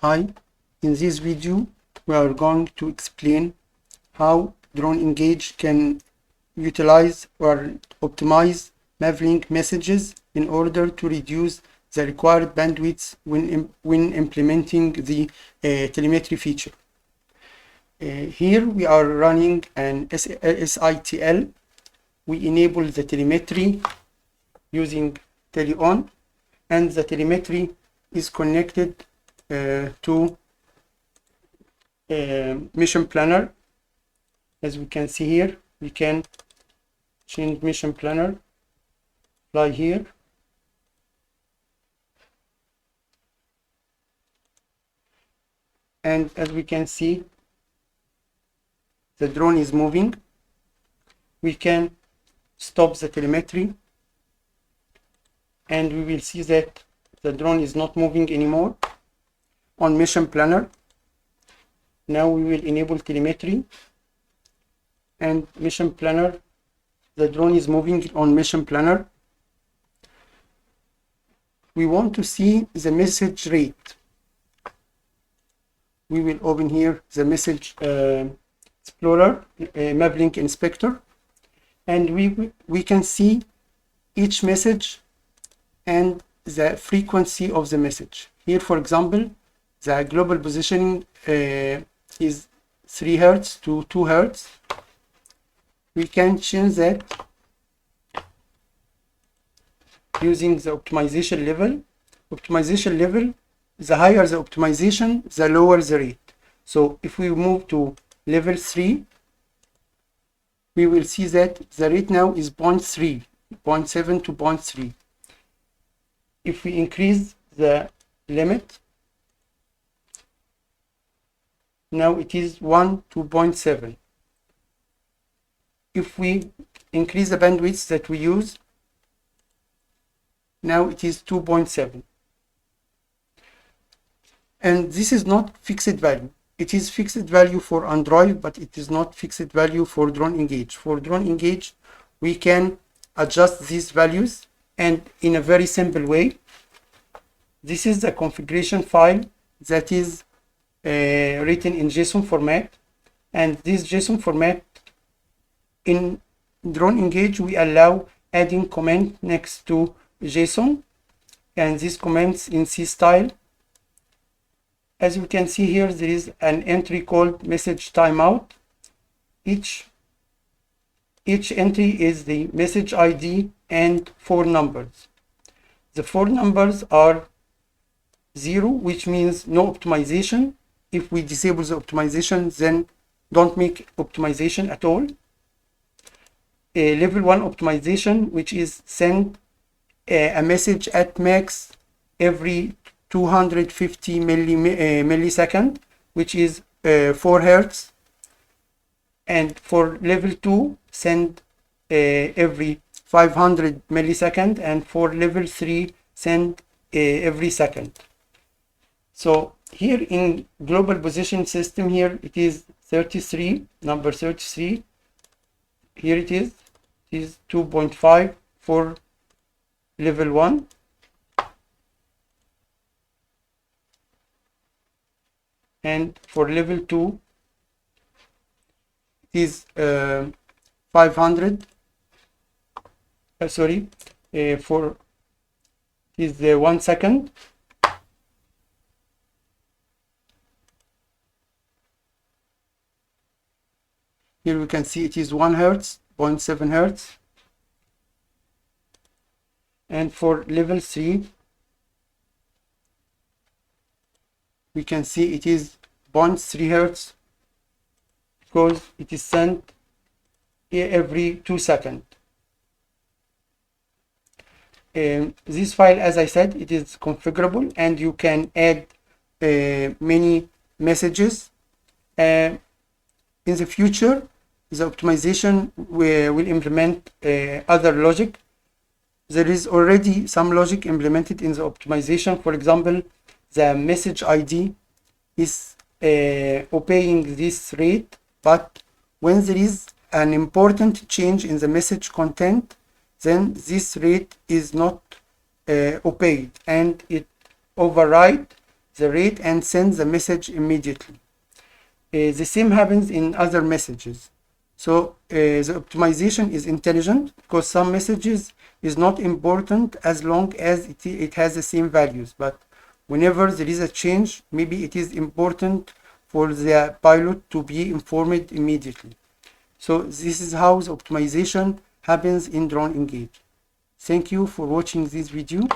Hi, in this video we are going to explain how Drone-Engage can utilize or optimize Mavlink messages in order to reduce the required bandwidth when implementing the telemetry feature. Here we are running an SITL. We enable the telemetry using teleon, and the telemetry is connected to mission planner. As we can see here, we can change mission planner, fly here, and as we can see, the drone is moving. We can stop the telemetry and we will see that the drone is not moving anymore. On mission planner, now we will enable telemetry, and mission planner, the drone is moving on mission planner. We want to see the message rate. We will open here the message explorer, Mavlink inspector, and we can see each message and the frequency of the message. Here, for example, the global positioning is 3 Hz to 2 Hz. We can change that using the optimization level. Optimization level, the higher the optimization, the lower the rate. So if we move to level 3, we will see that the rate now is 0.3, 0.7 to 0.3. If we increase the limit, now it is 1 to 0.7. If we increase the bandwidth that we use, now it is 2.7. And this is not fixed value. It is fixed value for Android, but it is not fixed value for Drone-Engage. For Drone-Engage, we can adjust these values, and in a very simple way. This is the configuration file that is written in JSON format, and this JSON format in Drone-Engage we allow adding comment next to JSON, and these comments in C style. As you can see here, there is an entry called message timeout. Each entry is the message ID and 4 numbers. The 4 numbers are 0, which means no optimization. If we disable the optimization, then don't make optimization at all. Level 1 optimization, which is send a message at max every 250 millisecond, which is 4 Hz. And for level 2, send every 500 millisecond, and for level 3, send every second. So here in global position system, here it is 33, number 33. Here it is 2.5 for level 1. And for level 2, it is 500. For is the 1 second. Here we can see it is 1 Hz, 0.7 Hz. And for level 3, we can see it is 0.3 Hz because it is sent every 2 seconds. This file, as I said, it is configurable, and you can add many messages. In the future, the optimization will implement other logic. There is already some logic implemented in the optimization. For example, the message ID is obeying this rate, but when there is an important change in the message content, then this rate is not obeyed, and it override the rate and send the message immediately. The same happens in other messages. So the optimization is intelligent because some messages is not important as long as it has the same values, but whenever there is a change, maybe it is important for the pilot to be informed immediately. So this is how the optimization happens in Drone-Engage. Thank you for watching this video.